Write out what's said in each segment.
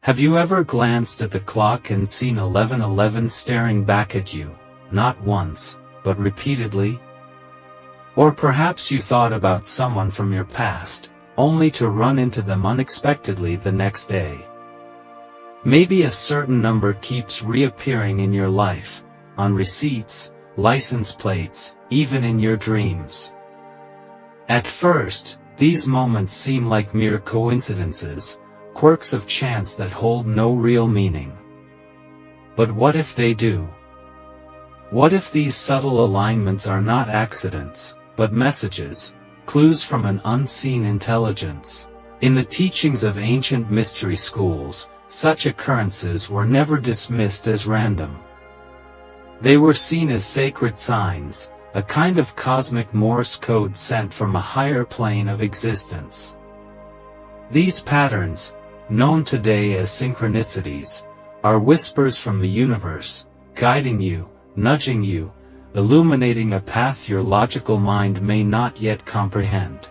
Have you ever glanced at the clock and seen 11:11 staring back at you, not once, but repeatedly? Or perhaps you thought about someone from your past, only to run into them unexpectedly the next day. Maybe a certain number keeps reappearing in your life, on receipts, license plates, even in your dreams. At first, these moments seem like mere coincidences, quirks of chance that hold no real meaning. But what if they do? What if these subtle alignments are not accidents, but messages, clues from an unseen intelligence? In the teachings of ancient mystery schools, such occurrences were never dismissed as random. They were seen as sacred signs, a kind of cosmic Morse code sent from a higher plane of existence. These patterns, known today as synchronicities, are whispers from the universe, guiding you, nudging you, illuminating a path your logical mind may not yet comprehend.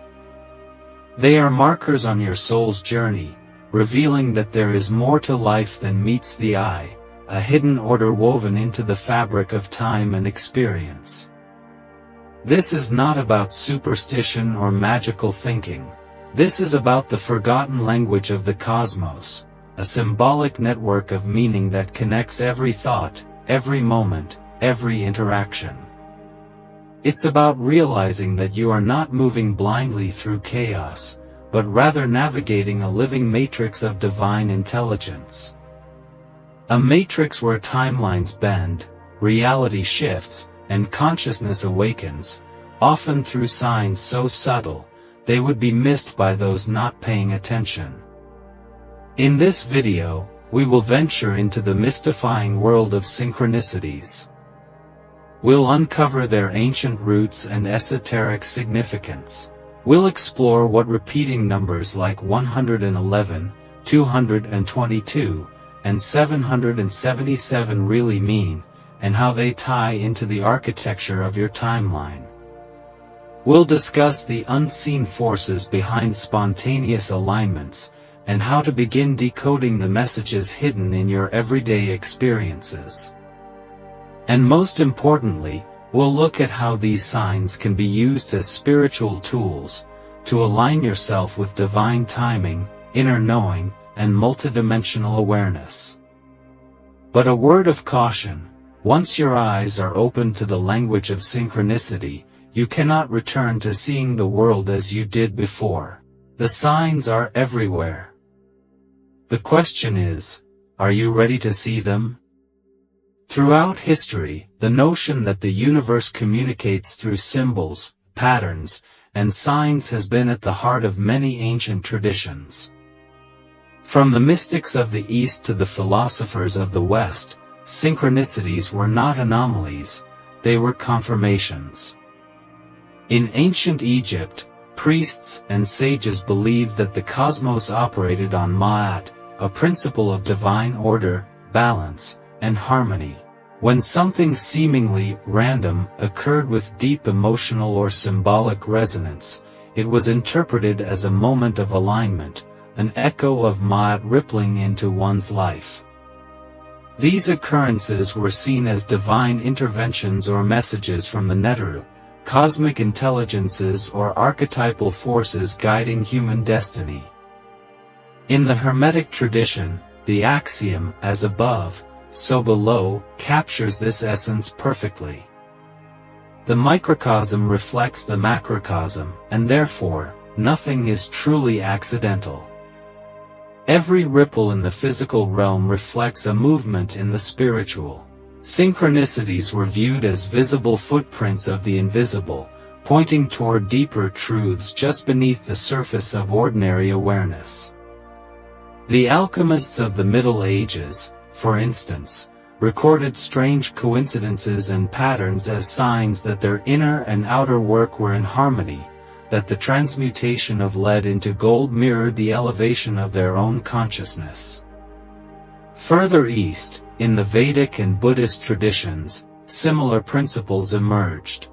They are markers on your soul's journey, revealing that there is more to life than meets the eye, a hidden order woven into the fabric of time and experience. This is not about superstition or magical thinking. This is about the forgotten language of the cosmos, a symbolic network of meaning that connects every thought, every moment, every interaction. It's about realizing that you are not moving blindly through chaos, but rather navigating a living matrix of divine intelligence. A matrix where timelines bend, reality shifts, and consciousness awakens, often through signs so subtle, they would be missed by those not paying attention. In this video, we will venture into the mystifying world of synchronicities. We'll uncover their ancient roots and esoteric significance. We'll explore what repeating numbers like 111, 222, and 777 really mean, and how they tie into the architecture of your timeline. We'll discuss the unseen forces behind spontaneous alignments, and how to begin decoding the messages hidden in your everyday experiences. And most importantly, we'll look at how these signs can be used as spiritual tools, to align yourself with divine timing, inner knowing, and multidimensional awareness. But a word of caution: once your eyes are open to the language of synchronicity, you cannot return to seeing the world as you did before. The signs are everywhere. The question is, are you ready to see them? Throughout history, the notion that the universe communicates through symbols, patterns, and signs has been at the heart of many ancient traditions. From the mystics of the East to the philosophers of the West, synchronicities were not anomalies, they were confirmations. In ancient Egypt, priests and sages believed that the cosmos operated on Ma'at, a principle of divine order, balance, and harmony. When something seemingly random occurred with deep emotional or symbolic resonance, it was interpreted as a moment of alignment, an echo of Ma'at rippling into one's life. These occurrences were seen as divine interventions or messages from the Neteru, cosmic intelligences or archetypal forces guiding human destiny. In the Hermetic tradition, the axiom, as above, so below, captures this essence perfectly. The microcosm reflects the macrocosm, and therefore, nothing is truly accidental. Every ripple in the physical realm reflects a movement in the spiritual. Synchronicities were viewed as visible footprints of the invisible, pointing toward deeper truths just beneath the surface of ordinary awareness. The alchemists of the Middle Ages, for instance, recorded strange coincidences and patterns as signs that their inner and outer work were in harmony, that the transmutation of lead into gold mirrored the elevation of their own consciousness. Further east, in the Vedic and Buddhist traditions, similar principles emerged.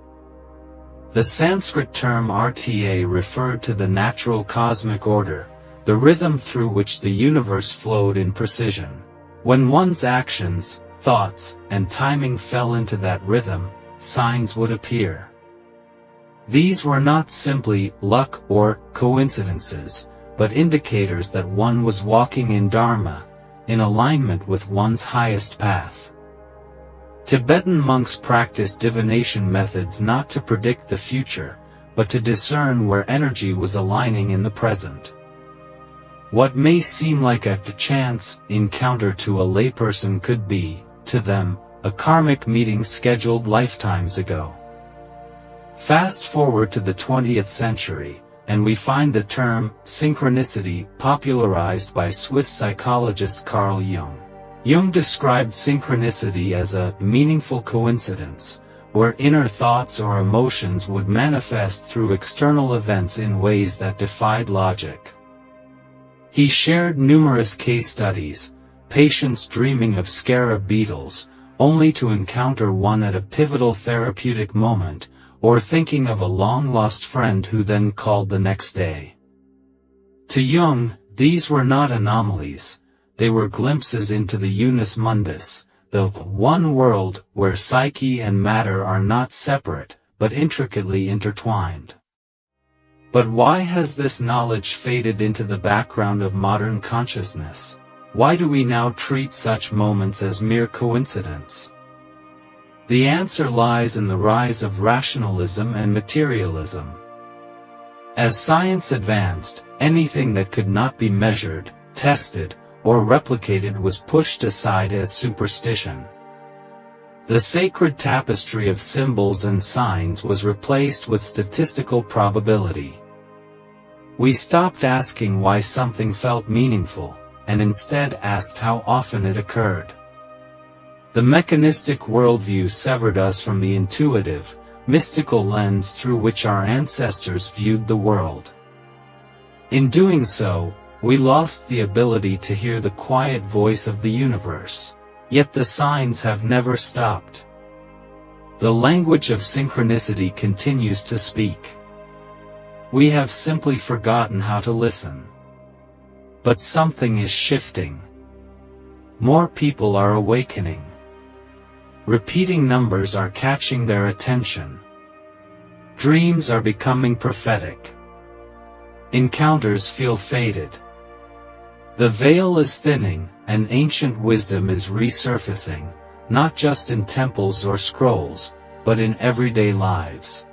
The Sanskrit term RTA referred to the natural cosmic order, the rhythm through which the universe flowed in precision. When one's actions, thoughts, and timing fell into that rhythm, signs would appear. These were not simply luck or coincidences, but indicators that one was walking in Dharma, in alignment with one's highest path. Tibetan monks practiced divination methods not to predict the future, but to discern where energy was aligning in the present. What may seem like a chance encounter to a layperson could be, to them, a karmic meeting scheduled lifetimes ago. Fast forward to the 20th century, and we find the term synchronicity popularized by Swiss psychologist Carl Jung. Jung described synchronicity as a meaningful coincidence, where inner thoughts or emotions would manifest through external events in ways that defied logic. He shared numerous case studies, patients dreaming of scarab beetles, only to encounter one at a pivotal therapeutic moment, or thinking of a long-lost friend who then called the next day. To Jung, these were not anomalies, they were glimpses into the unus mundus, the one world where psyche and matter are not separate, but intricately intertwined. But why has this knowledge faded into the background of modern consciousness? Why do we now treat such moments as mere coincidence? The answer lies in the rise of rationalism and materialism. As science advanced, anything that could not be measured, tested, or replicated was pushed aside as superstition. The sacred tapestry of symbols and signs was replaced with statistical probability. We stopped asking why something felt meaningful, and instead asked how often it occurred. The mechanistic worldview severed us from the intuitive, mystical lens through which our ancestors viewed the world. In doing so, we lost the ability to hear the quiet voice of the universe. Yet the signs have never stopped. The language of synchronicity continues to speak. We have simply forgotten how to listen. But something is shifting. More people are awakening. Repeating numbers are catching their attention. Dreams are becoming prophetic. Encounters feel faded. The veil is thinning, and ancient wisdom is resurfacing, not just in temples or scrolls, but in everyday lives.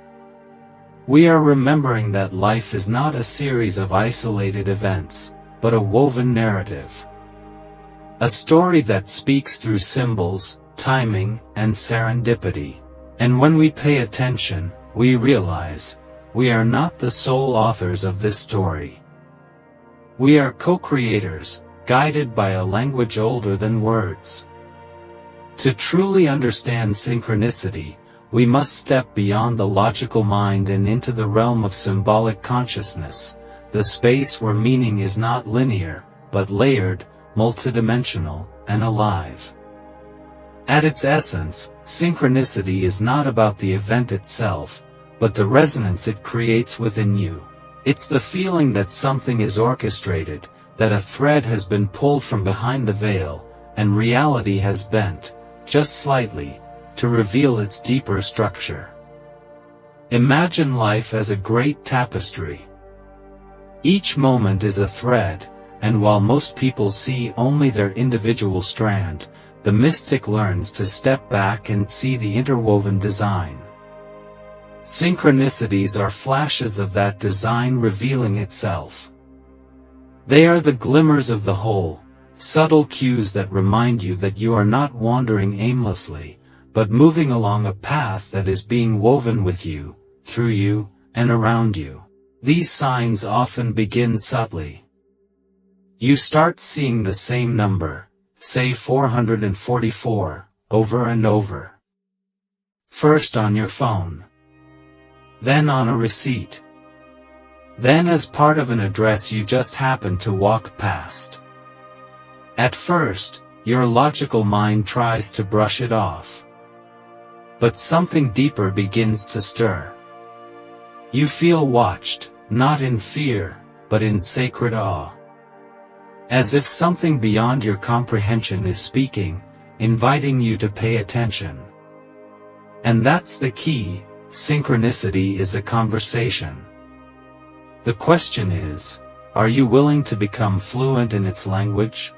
We are remembering that life is not a series of isolated events, but a woven narrative. A story that speaks through symbols, timing, and serendipity. And when we pay attention, we realize, we are not the sole authors of this story. We are co-creators, guided by a language older than words. To truly understand synchronicity, we must step beyond the logical mind and into the realm of symbolic consciousness, the space where meaning is not linear, but layered, multidimensional, and alive. At its essence, synchronicity is not about the event itself, but the resonance it creates within you. It's the feeling that something is orchestrated, that a thread has been pulled from behind the veil, and reality has bent, just slightly, to reveal its deeper structure. Imagine life as a great tapestry. Each moment is a thread, and while most people see only their individual strand, the mystic learns to step back and see the interwoven design. Synchronicities are flashes of that design revealing itself. They are the glimmers of the whole, subtle cues that remind you that you are not wandering aimlessly, but moving along a path that is being woven with you, through you, and around you. These signs often begin subtly. You start seeing the same number, say 444, over and over. First on your phone. Then on a receipt. Then as part of an address you just happened to walk past. At first, your logical mind tries to brush it off. But something deeper begins to stir. You feel watched, not in fear, but in sacred awe. As if something beyond your comprehension is speaking, inviting you to pay attention. And that's the key. Synchronicity is a conversation. The question is, are you willing to become fluent in its language?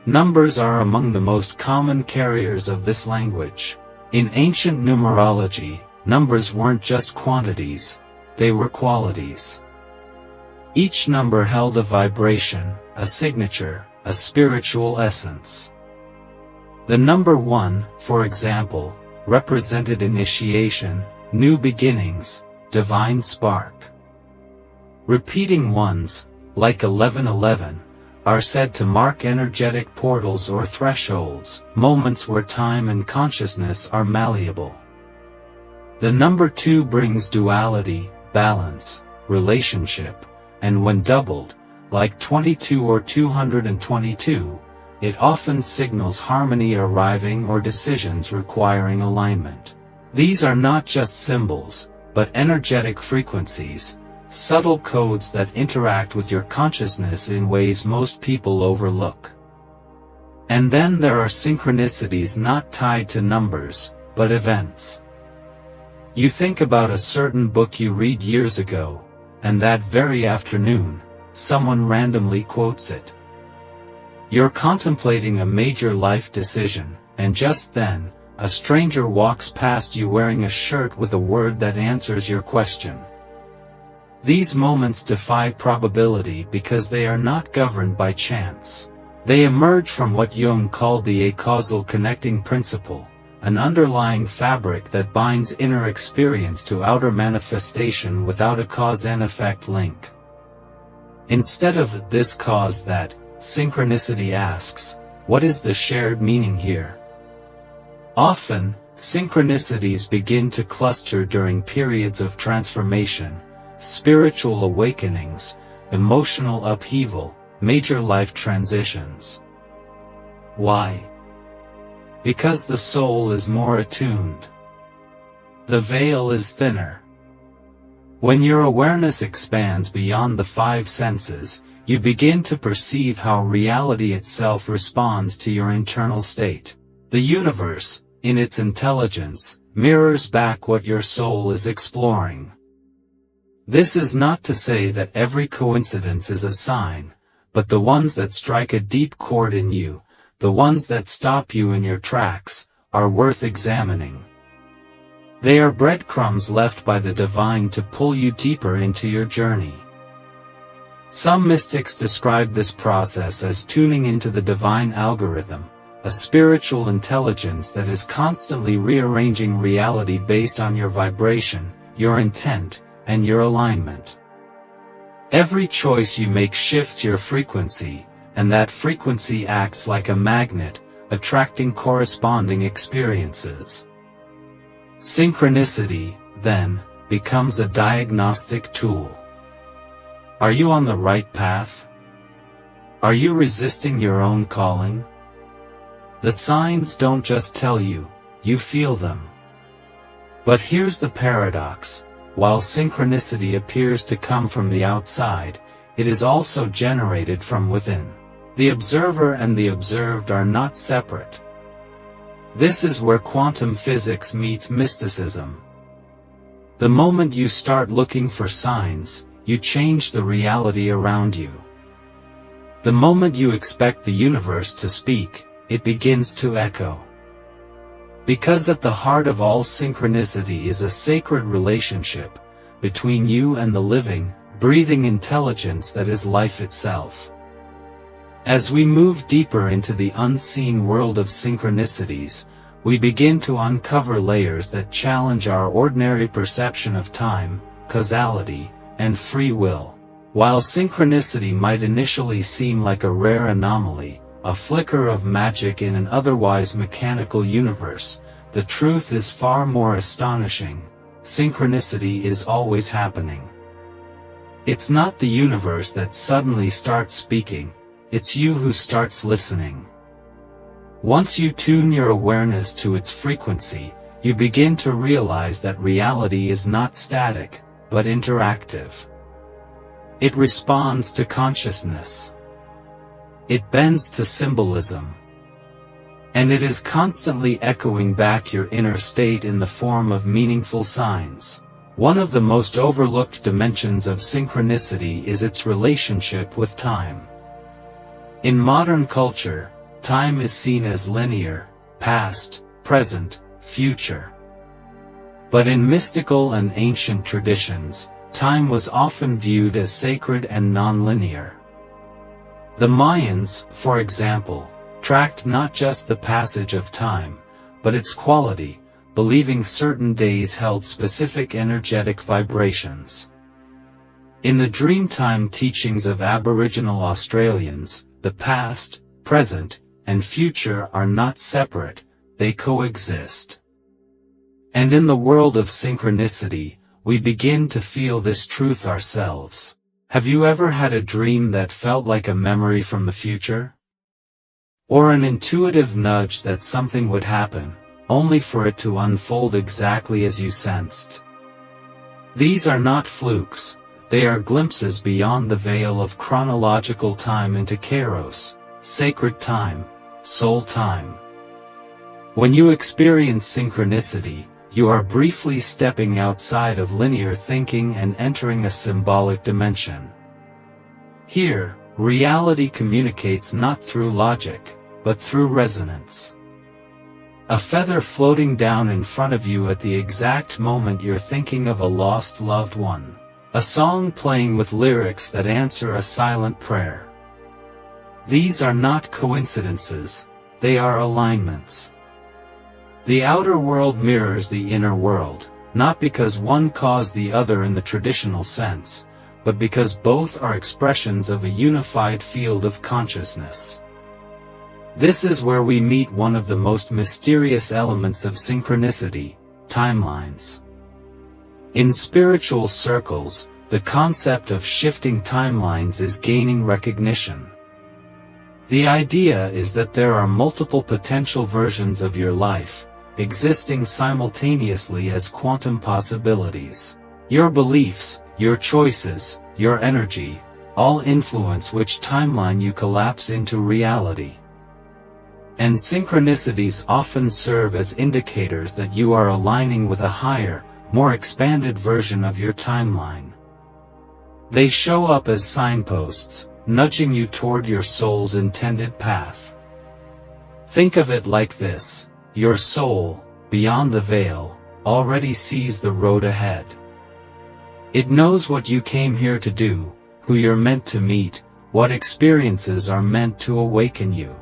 Numbers are among the most common carriers of this language. In ancient numerology, numbers weren't just quantities, they were qualities. Each number held a vibration, a signature, a spiritual essence. The number 1, for example, represented initiation, new beginnings, divine spark. Repeating ones, like 1111, are said to mark energetic portals or thresholds, moments where time and consciousness are malleable. The number 2 brings duality, balance, relationship, and when doubled, like 22 or 222, it often signals harmony arriving or decisions requiring alignment. These are not just symbols, but energetic frequencies, subtle codes that interact with your consciousness in ways most people overlook. And then there are synchronicities not tied to numbers, but events. You think about a certain book you read years ago, and that very afternoon, someone randomly quotes it. You're contemplating a major life decision, and just then, a stranger walks past you wearing a shirt with a word that answers your question. These moments defy probability because they are not governed by chance. They emerge from what Jung called the acausal connecting principle, an underlying fabric that binds inner experience to outer manifestation without a cause and effect link. Instead of this cause that, synchronicity asks, what is the shared meaning here? Often, synchronicities begin to cluster during periods of transformation, spiritual awakenings, emotional upheaval, major life transitions. Why? Because the soul is more attuned. The veil is thinner. When your awareness expands beyond the 5 senses, you begin to perceive how reality itself responds to your internal state. The universe, in its intelligence, mirrors back what your soul is exploring. This is not to say that every coincidence is a sign, but the ones that strike a deep chord in you, the ones that stop you in your tracks, are worth examining. They are breadcrumbs left by the divine to pull you deeper into your journey. Some mystics describe this process as tuning into the divine algorithm, a spiritual intelligence that is constantly rearranging reality based on your vibration, your intent, and your alignment. Every choice you make shifts your frequency, and that frequency acts like a magnet, attracting corresponding experiences. Synchronicity, then, becomes a diagnostic tool. Are you on the right path? Are you resisting your own calling? The signs don't just tell you, you feel them. But here's the paradox. While synchronicity appears to come from the outside, it is also generated from within. The observer and the observed are not separate. This is where quantum physics meets mysticism. The moment you start looking for signs, you change the reality around you. The moment you expect the universe to speak, it begins to echo. Because at the heart of all synchronicity is a sacred relationship between you and the living, breathing intelligence that is life itself. As we move deeper into the unseen world of synchronicities, we begin to uncover layers that challenge our ordinary perception of time, causality, and free will. While synchronicity might initially seem like a rare anomaly, a flicker of magic in an otherwise mechanical universe, the truth is far more astonishing. Synchronicity is always happening. It's not the universe that suddenly starts speaking, it's you who starts listening. Once you tune your awareness to its frequency, you begin to realize that reality is not static, but interactive. It responds to consciousness. It bends to symbolism. And it is constantly echoing back your inner state in the form of meaningful signs. One of the most overlooked dimensions of synchronicity is its relationship with time. In modern culture, time is seen as linear, past, present, future. But in mystical and ancient traditions, time was often viewed as sacred and non-linear. The Mayans, for example, tracked not just the passage of time, but its quality, believing certain days held specific energetic vibrations. In the Dreamtime teachings of Aboriginal Australians, the past, present, and future are not separate, they coexist. And in the world of synchronicity, we begin to feel this truth ourselves. Have you ever had a dream that felt like a memory from the future? Or an intuitive nudge that something would happen, only for it to unfold exactly as you sensed? These are not flukes, they are glimpses beyond the veil of chronological time into kairos, sacred time, soul time. When you experience synchronicity, you are briefly stepping outside of linear thinking and entering a symbolic dimension. Here, reality communicates not through logic, but through resonance. A feather floating down in front of you at the exact moment you're thinking of a lost loved one. A song playing with lyrics that answer a silent prayer. These are not coincidences, they are alignments. The outer world mirrors the inner world, not because one caused the other in the traditional sense, but because both are expressions of a unified field of consciousness. This is where we meet one of the most mysterious elements of synchronicity, timelines. In spiritual circles, the concept of shifting timelines is gaining recognition. The idea is that there are multiple potential versions of your life, existing simultaneously as quantum possibilities. Your beliefs, your choices, your energy, all influence which timeline you collapse into reality. And synchronicities often serve as indicators that you are aligning with a higher, more expanded version of your timeline. They show up as signposts, nudging you toward your soul's intended path. Think of it like this: your soul, beyond the veil, already sees the road ahead. It knows what you came here to do, who you're meant to meet, what experiences are meant to awaken you.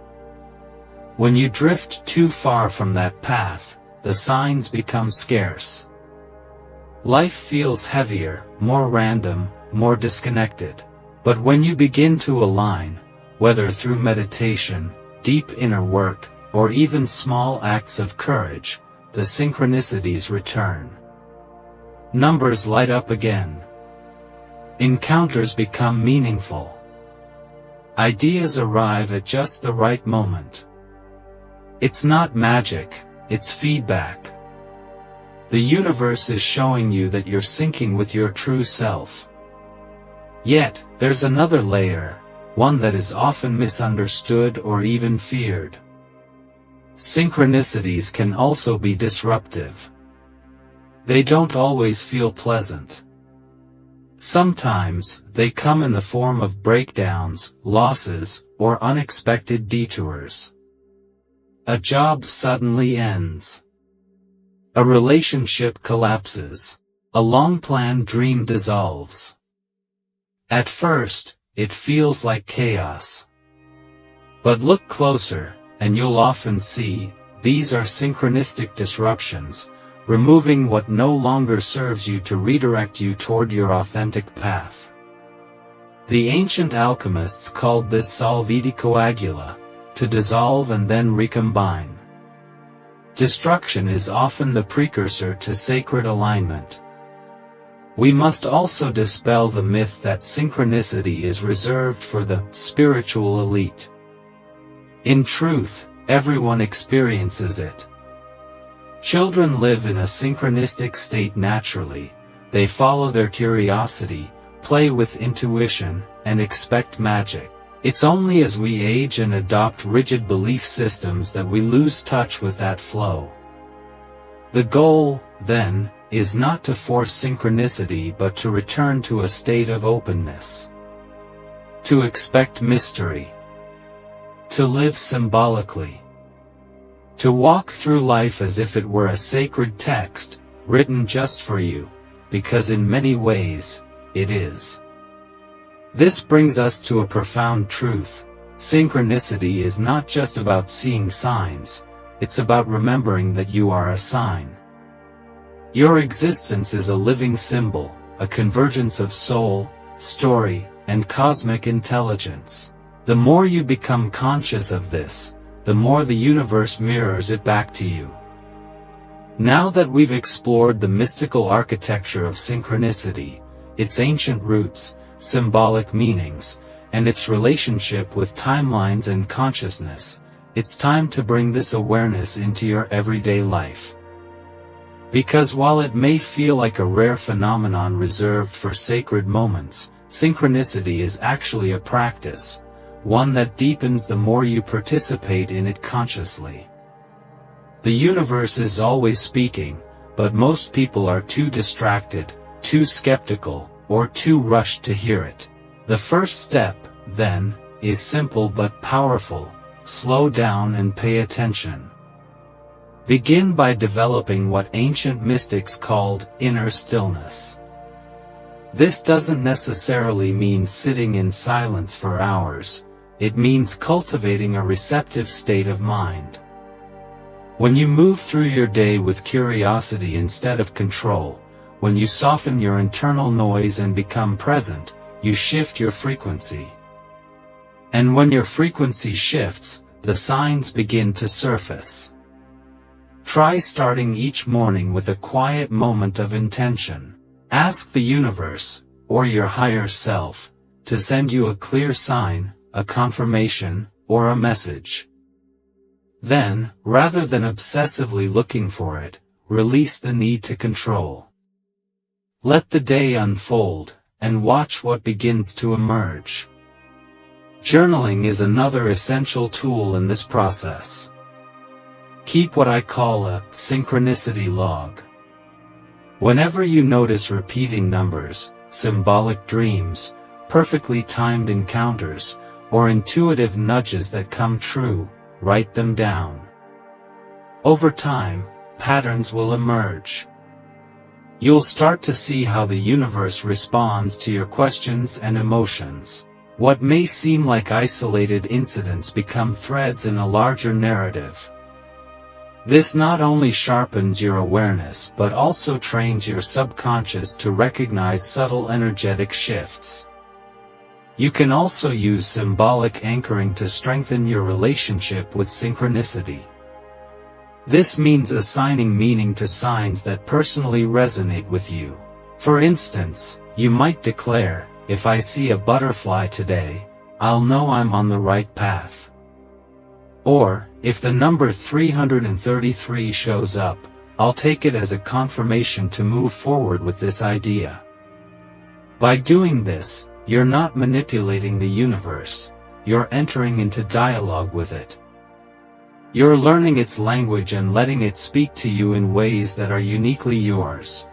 When you drift too far from that path, the signs become scarce. Life feels heavier, more random, more disconnected. But when you begin to align, whether through meditation, deep inner work, or even small acts of courage, the synchronicities return. Numbers light up again. Encounters become meaningful. Ideas arrive at just the right moment. It's not magic, it's feedback. The universe is showing you that you're syncing with your true self. Yet, there's another layer, one that is often misunderstood or even feared. Synchronicities can also be disruptive. They don't always feel pleasant. Sometimes, they come in the form of breakdowns, losses, or unexpected detours. A job suddenly ends. A relationship collapses. A long-planned dream dissolves. At first, it feels like chaos. But look closer, and you'll often see, these are synchronistic disruptions, removing what no longer serves you to redirect you toward your authentic path. The ancient alchemists called this solviti coagula, to dissolve and then recombine. Destruction is often the precursor to sacred alignment. We must also dispel the myth that synchronicity is reserved for the spiritual elite. In truth, everyone experiences it. Children live in a synchronistic state naturally. They follow their curiosity, play with intuition, and expect magic. It's only as we age and adopt rigid belief systems that we lose touch with that flow. The goal, then, is not to force synchronicity but to return to a state of openness. To expect mystery. To live symbolically. To walk through life as if it were a sacred text, written just for you, because in many ways, it is. This brings us to a profound truth. Synchronicity is not just about seeing signs, it's about remembering that you are a sign. Your existence is a living symbol, a convergence of soul, story, and cosmic intelligence. The more you become conscious of this, the more the universe mirrors it back to you. Now that we've explored the mystical architecture of synchronicity, its ancient roots, symbolic meanings, and its relationship with timelines and consciousness, it's time to bring this awareness into your everyday life. Because while it may feel like a rare phenomenon reserved for sacred moments, synchronicity is actually a practice, one that deepens the more you participate in it consciously. The universe is always speaking, but most people are too distracted, too skeptical, or too rushed to hear it. The first step, then, is simple but powerful. Slow down and pay attention. Begin by developing what ancient mystics called inner stillness. This doesn't necessarily mean sitting in silence for hours, it means cultivating a receptive state of mind. When you move through your day with curiosity instead of control, when you soften your internal noise and become present, you shift your frequency. And when your frequency shifts, the signs begin to surface. Try starting each morning with a quiet moment of intention. Ask the universe, or your higher self, to send you a clear sign, a confirmation, or a message. Then, rather than obsessively looking for it, release the need to control. Let the day unfold, and watch what begins to emerge. Journaling is another essential tool in this process. Keep what I call a synchronicity log. Whenever you notice repeating numbers, symbolic dreams, perfectly timed encounters, or intuitive nudges that come true, write them down. Over time, patterns will emerge. You'll start to see how the universe responds to your questions and emotions. What may seem like isolated incidents become threads in a larger narrative. This not only sharpens your awareness but also trains your subconscious to recognize subtle energetic shifts. You can also use symbolic anchoring to strengthen your relationship with synchronicity. This means assigning meaning to signs that personally resonate with you. For instance, you might declare, "If I see a butterfly today, I'll know I'm on the right path." Or, if the number 333 shows up, I'll take it as a confirmation to move forward with this idea. By doing this, you're not manipulating the universe, you're entering into dialogue with it. You're learning its language and letting it speak to you in ways that are uniquely yours.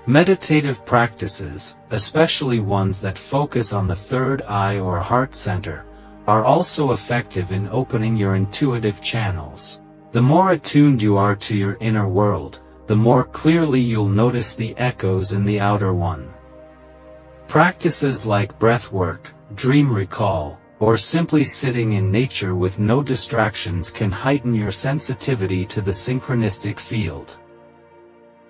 Meditative practices, especially ones that focus on the third eye or heart center, are also effective in opening your intuitive channels. The more attuned you are to your inner world, the more clearly you'll notice the echoes in the outer one. Practices like breathwork, dream recall, or simply sitting in nature with no distractions can heighten your sensitivity to the synchronistic field.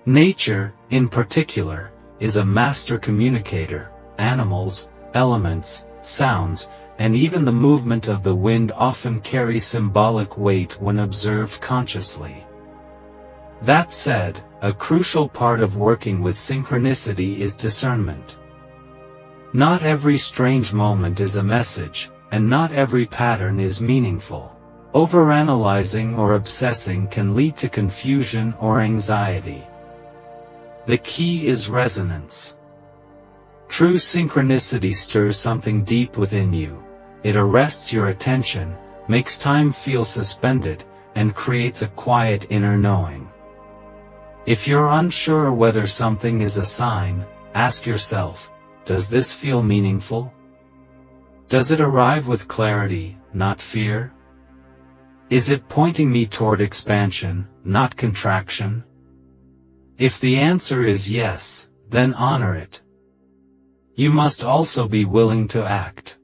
Nature, in particular, is a master communicator. Animals, elements, sounds, and even the movement of the wind often carry symbolic weight when observed consciously. That said, a crucial part of working with synchronicity is discernment. Not every strange moment is a message, and not every pattern is meaningful. Overanalyzing or obsessing can lead to confusion or anxiety. The key is resonance. True synchronicity stirs something deep within you, it arrests your attention, makes time feel suspended, and creates a quiet inner knowing. If you're unsure whether something is a sign, ask yourself, does this feel meaningful? Does it arrive with clarity, not fear? Is it pointing me toward expansion, not contraction? If the answer is yes, then honor it. You must also be willing to act.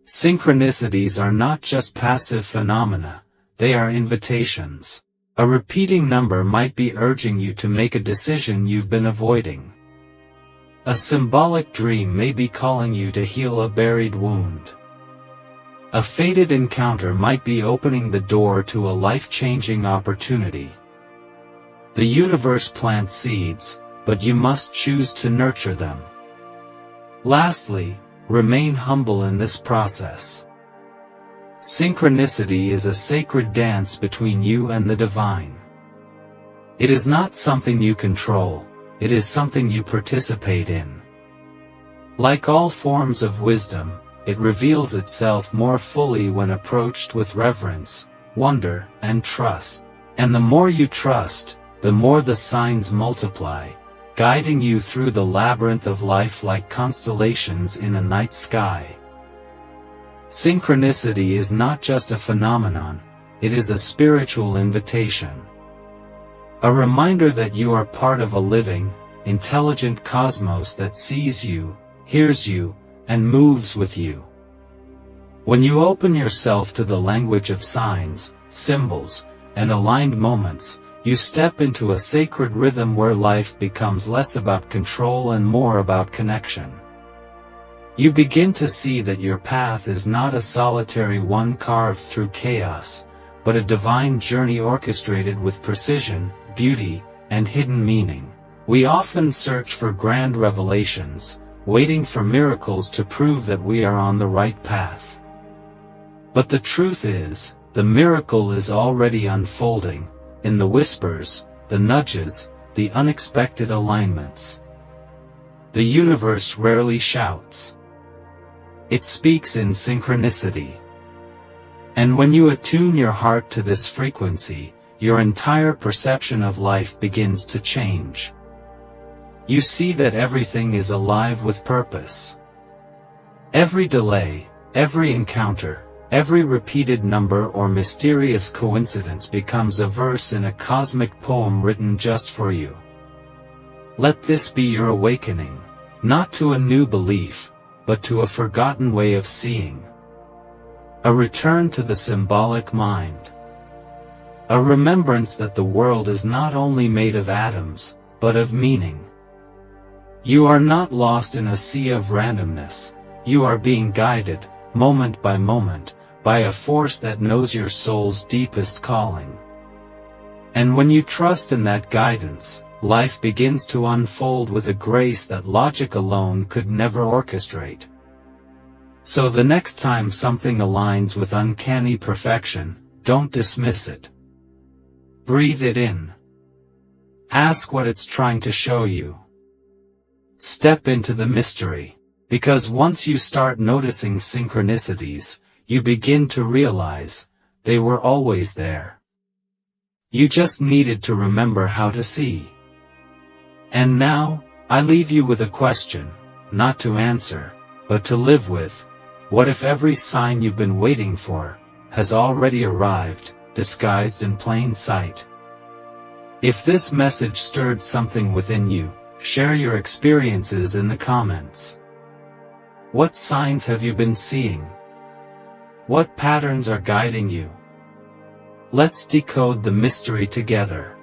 Synchronicities are not just passive phenomena, they are invitations. A repeating number might be urging you to make a decision you've been avoiding. A symbolic dream may be calling you to heal a buried wound. A fated encounter might be opening the door to a life-changing opportunity. The universe plants seeds, but you must choose to nurture them. Lastly, remain humble in this process. Synchronicity is a sacred dance between you and the divine. It is not something you control, it is something you participate in. Like all forms of wisdom, it reveals itself more fully when approached with reverence, wonder, and trust. And the more you trust, the more the signs multiply, guiding you through the labyrinth of life like constellations in a night sky. Synchronicity is not just a phenomenon, it is a spiritual invitation. A reminder that you are part of a living, intelligent cosmos that sees you, hears you, and moves with you. When you open yourself to the language of signs, symbols, and aligned moments, you step into a sacred rhythm where life becomes less about control and more about connection. You begin to see that your path is not a solitary one carved through chaos, but a divine journey orchestrated with precision, beauty, and hidden meaning. We often search for grand revelations, waiting for miracles to prove that we are on the right path. But the truth is, the miracle is already unfolding, in the whispers, the nudges, the unexpected alignments. The universe rarely shouts. It speaks in synchronicity. And when you attune your heart to this frequency, your entire perception of life begins to change. You see that everything is alive with purpose. Every delay, every encounter, every repeated number or mysterious coincidence becomes a verse in a cosmic poem written just for you. Let this be your awakening, not to a new belief, but to a forgotten way of seeing. A return to the symbolic mind. A remembrance that the world is not only made of atoms, but of meaning. You are not lost in a sea of randomness, you are being guided, moment by moment, by a force that knows your soul's deepest calling. And when you trust in that guidance, life begins to unfold with a grace that logic alone could never orchestrate. So the next time something aligns with uncanny perfection, don't dismiss it. Breathe it in. Ask what it's trying to show you. Step into the mystery, because once you start noticing synchronicities, you begin to realize, they were always there. You just needed to remember how to see. And now, I leave you with a question, not to answer, but to live with. What if every sign you've been waiting for, has already arrived, disguised in plain sight? If this message stirred something within you, share your experiences in the comments. What signs have you been seeing? What patterns are guiding you? Let's decode the mystery together.